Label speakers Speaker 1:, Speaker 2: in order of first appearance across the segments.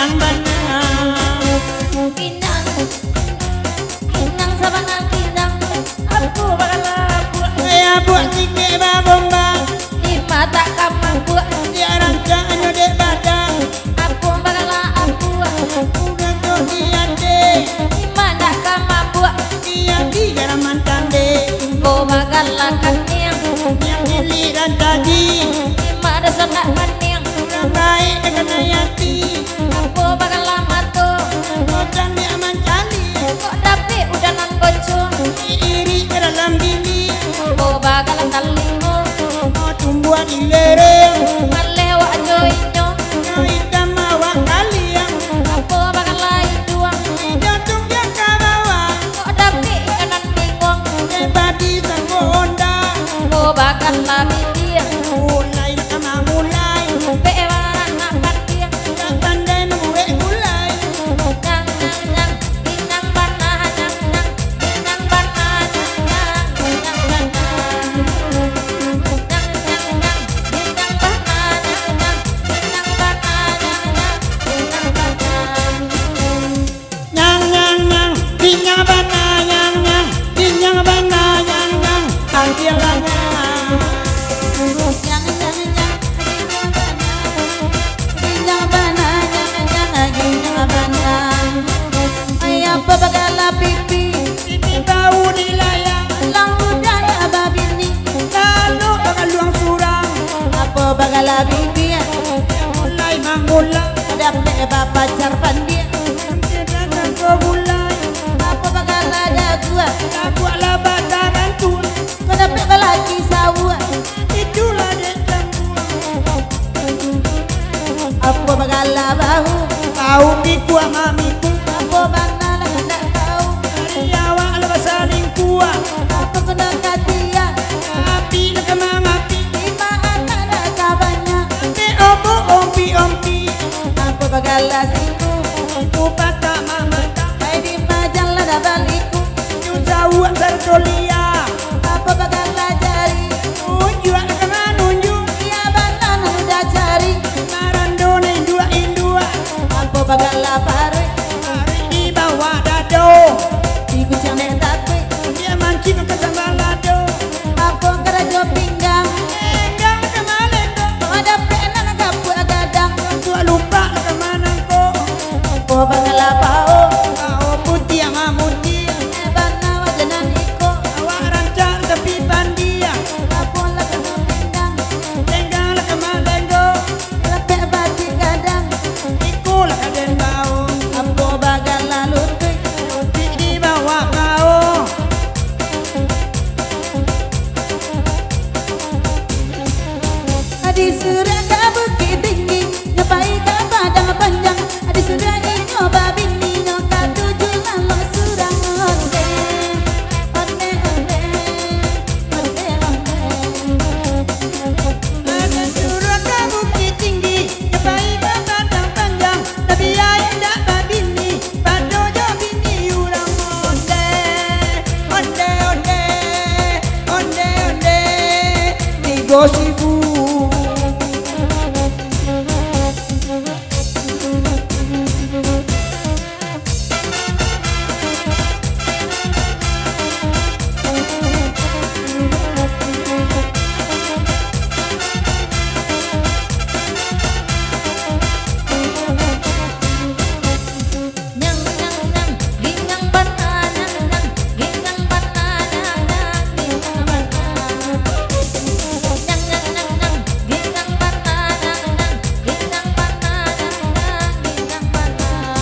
Speaker 1: Ginang banang
Speaker 2: Ginang sabanang ginang. Aku bakal buat
Speaker 1: Kaya buat sikit bagombang
Speaker 2: di mata kamu buat.
Speaker 1: Di rancang dek badang
Speaker 2: Aku bakal buat
Speaker 1: Udah tuh diade
Speaker 2: di mana kamu buat.
Speaker 1: Dia di garaman tande
Speaker 2: Kau bakal kanyang
Speaker 1: Yang ini dan tadi
Speaker 2: di mana sana kanyang.
Speaker 1: Udah baik dengan hayati
Speaker 2: Aku bakal matu.
Speaker 1: Kodan di aman cali
Speaker 2: Kok tapi udah nan bocor.
Speaker 1: Iri ke dalam diri
Speaker 2: Kau bakal talingo
Speaker 1: Mau tumbuh di lereng
Speaker 2: malewa joinyo.
Speaker 1: Kau hitam awak kalian
Speaker 2: Aku bakal juang.
Speaker 1: Jantung yang ke bawah
Speaker 2: Kok tapi nan bingung.
Speaker 1: Badi sangko onda
Speaker 2: Kau bakal lagi dia.
Speaker 1: Mulai nak mulai
Speaker 2: Bewaran akan dia.
Speaker 1: Tak pandai nunggu mulai
Speaker 2: Nyang nyang nyang ginang banah nyang nyang ginang banah nyang nyang nyang nyang nyang nyang nyang ginang banah nyang nyang ginang banah nyang nyang ginang banah.
Speaker 1: Nyang nyang nyang Dinyang bana nyang nyang Dinyang bana nyang nyang Antil lanya
Speaker 2: Nyang nyang nyang ginang banah nyang nyang ginang banah. Ayah babagala pipi
Speaker 1: Pipi bau di layang
Speaker 2: lang budaya babini.
Speaker 1: Lalu pengaluang surang
Speaker 2: Apa bagala bibi
Speaker 1: Mulai manggulang
Speaker 2: dapat bapak carpan dia.
Speaker 1: Sedangkan kau mulai
Speaker 2: Apa bagala dagua
Speaker 1: Aku ala batangan tun
Speaker 2: kau dapat balaki sawa.
Speaker 1: Itulah dek tangguh
Speaker 2: Apa bagala bahu
Speaker 1: Kau piku mamiku
Speaker 2: apa bana lah hendak tahu.
Speaker 1: Dari awak lepas saling kuat
Speaker 2: Apa kena katia
Speaker 1: Api nak kemang api
Speaker 2: lima anak ada kabarnya.
Speaker 1: Ate obo ompi
Speaker 2: Apa bagala siku
Speaker 1: Ku patah mamata
Speaker 2: hai di majalah dah baliku.
Speaker 1: Nyusawak sertolia
Speaker 2: Apa bagala jari
Speaker 1: Unjuk nak kemang unjuk
Speaker 2: ia bana nak udah cari.
Speaker 1: Marandone indua
Speaker 2: Apa bagala pare
Speaker 1: Hari di bawah dado
Speaker 2: di kucing nek takwe.
Speaker 1: Dia mancing ke sambalado
Speaker 2: Apa kerajo pinggang
Speaker 1: Enggang nak kemang lendo
Speaker 2: ada pena nak kapu agadang.
Speaker 1: Tua lupa nak kemang nangko
Speaker 2: Apa bagala pao
Speaker 1: Kau putih ama putih
Speaker 2: bana wajanan iko.
Speaker 1: Awak rancang tepi pandia
Speaker 2: Apa lah kena pinggang
Speaker 1: Enggang nak kemang lendo
Speaker 2: lepek batik kadang.
Speaker 1: Ikulah kaden bau
Speaker 2: Apa bagala lutut
Speaker 1: Putih di bawah kau
Speaker 2: Adi surah ke bukit tinggi nyapai ke padang panjang. Adi surah inyo babini nyoka tujuh lalu surah onde onde onde onde onde.
Speaker 1: Ada surat ke bukit tinggi Nyapai ke padang panjang Tapi ayah tak babini Pado jo bini urang onde Onde onde Onde onde Tigo sibu
Speaker 2: Nyang nyang nyang ginang banah nyang nyang ginang banah nyang nyang ginang banah. Nyang nyang nyang nyang ginang banah nyang nyang ginang banah nyang nyang ginang banah.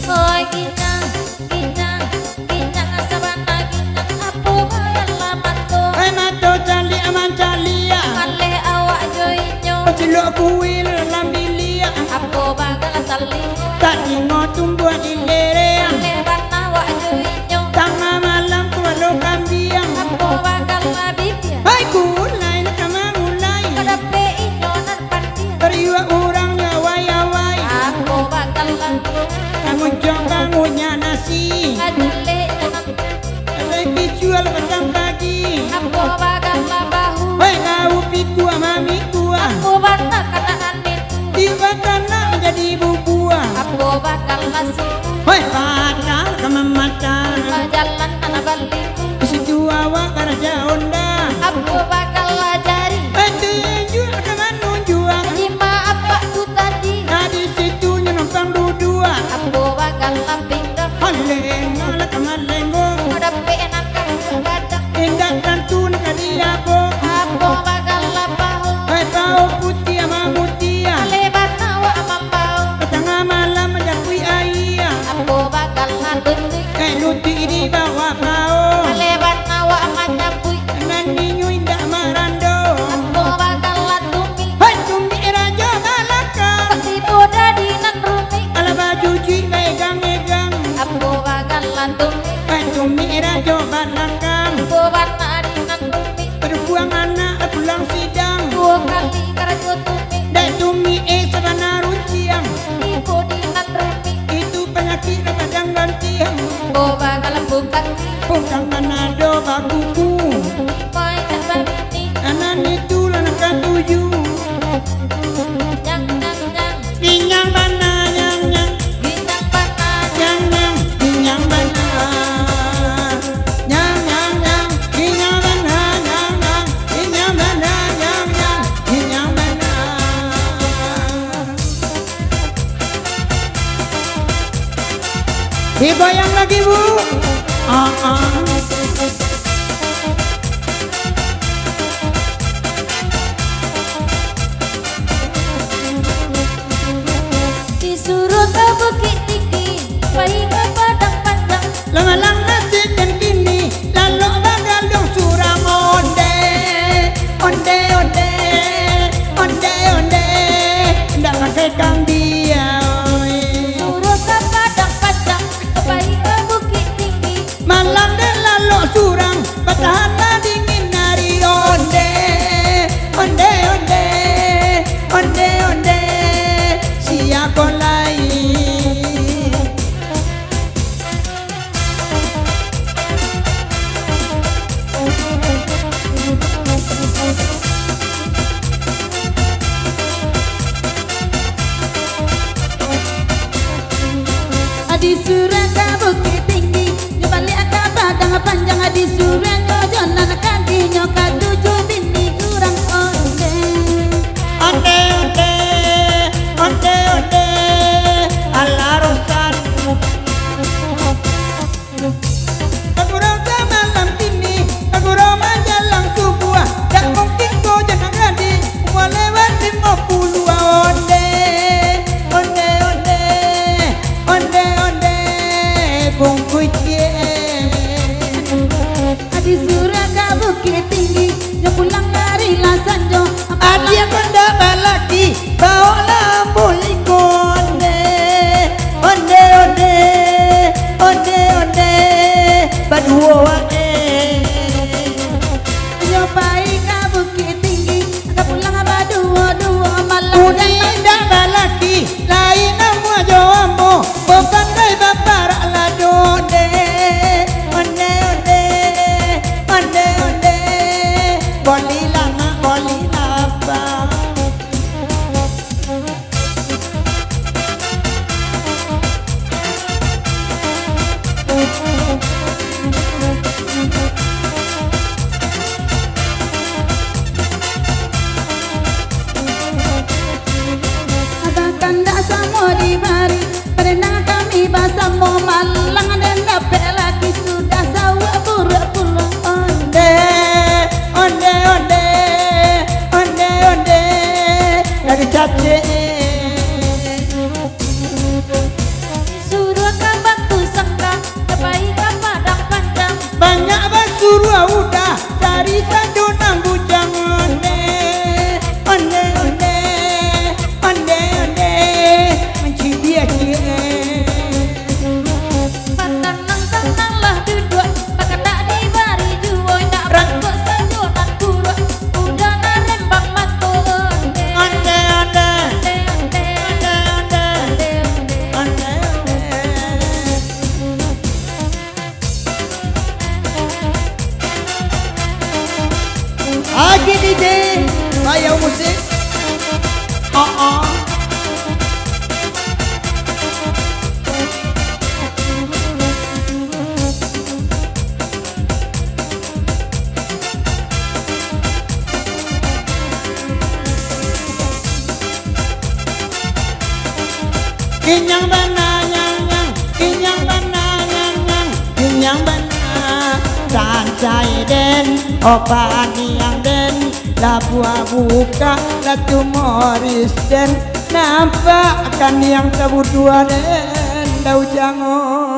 Speaker 2: Oi ginang ginang ginang sabana ginang apa bagala mato.
Speaker 1: Hai mato cali aman calia
Speaker 2: Maleh awak joinyo
Speaker 1: Cilok kuil lambilia
Speaker 2: apa bagala talingo.
Speaker 1: Tak ingo tumbuh di lereng
Speaker 2: Maleh banah awak joinyo
Speaker 1: Tengah malam kualo kambiang
Speaker 2: apa bagala bibia.
Speaker 1: Hai kulai nak kemang mulai
Speaker 2: Kada pe inyo nan pandia.
Speaker 1: Teriwa orang nyawai-yawai
Speaker 2: Aku bakal laku
Speaker 1: Kamu jong bangunnya nasi
Speaker 2: ngajele nan.
Speaker 1: Lagi jual petang pagi
Speaker 2: Aku bakal bahu.
Speaker 1: Hai kau piku mamiku
Speaker 2: Aku bakal kanaan itu.
Speaker 1: Tiba tanah menjadi bubuah
Speaker 2: asik
Speaker 1: Hoi pacar kemamatan
Speaker 2: jalan anak balik
Speaker 1: Situ awak kerja onda
Speaker 2: aku bakal ajari
Speaker 1: Tunjuk dengan nunjuan
Speaker 2: lima apa tuh tadi
Speaker 1: Di situ numpang dua
Speaker 2: aku bakal pindah
Speaker 1: Halengo la kamalengo
Speaker 2: udah penak kadang
Speaker 1: Indah dan tun kadiabo
Speaker 2: aku bakal pahau
Speaker 1: Hai bau putih sama mutia
Speaker 2: lebat nawa mambau
Speaker 1: Tengah malam menjakui ayah
Speaker 2: aku bakal tunjuk
Speaker 1: Luti di bawah bau
Speaker 2: lebat nawa macapui
Speaker 1: Dengan ninyo indah marando
Speaker 2: aku bakal tumi
Speaker 1: Hai tumi raja malaka
Speaker 2: tipu dadi nan rumi
Speaker 1: Ala baju ji megang-megang
Speaker 2: aku bakal tumi
Speaker 1: Hai tumi raja balakang
Speaker 2: aku warna di nan rumi
Speaker 1: Berbuang anak pulang sidang
Speaker 2: dua kali kerja tumi
Speaker 1: Dan tumi sabana runciang
Speaker 2: tipu di nan rumi
Speaker 1: Itu penyakit kadang gantiang
Speaker 2: aku bakal buka
Speaker 1: Bukan manado bakuku
Speaker 2: poin dan ini
Speaker 1: Anan itu lanakan tujuh
Speaker 2: yang
Speaker 1: Binyang bana nyang
Speaker 2: bintang panas
Speaker 1: nyang binyang bana nyang binyang bana nyang binyang bana nyang binyang bana Digoyang lagi bu
Speaker 2: disuruh ke bukit tinggi bayi ke padang panjang
Speaker 1: Lamalang nasi dan kini lalu bagal dong suram onde onde onde onde onde ndak pakai kang dia oi.
Speaker 2: suruh ke padang panjang ke bayi ke bukit tinggi
Speaker 1: Malam dan lalu surang bertahanlah dingin hari onde onde onde onde onde siapa lain Adi surah ke bukit tinggi Nyobali ke padang panjang Adi surah nyojolan kadi nyoka tujuh bini kurang onde Onde onde onde onde ala rosan Kaguro ke malam kini Kaguro menjelang subuh Tak mungkin kau jangan gadi Mau lewat 50 onde onde onde onde onde bungkus Adi surah ke bukit tinggi Dia pulang dari Lasanjo Adi yang konda balaki Bawa lampu onde onde onde onde onde Badua wae Nyobai ke bukit tinggi Dia pulang badua-dua malam Udah indah balaki Lain nama joambo Bukan kai bapak lado onde onde onde onde onde Boli lama boli lapa Abakan dak samo di bari Pernah kami basamo malang dan dapat lagi sudah sawa pura-pura onde onde onde onde onde dari cace
Speaker 2: disuruh ke batu sangka ke bayi ke padang panjang
Speaker 1: banyak basuruh udah dari sadunang bujang onde onde onde onde onde mencidia cie
Speaker 2: tenang lah duduk pakai tak dibari juo nak rangkut sajunan kuruk udah narembang matu onde
Speaker 1: onde onde
Speaker 2: onde onde
Speaker 1: onde onde Lagi DJ Bayau musik Ginyang bana nyang ginyang bana nyang ginyang bana dan cai den opa niang den la buah buka la tumoris den nampak kan yang tabur dua den dau jango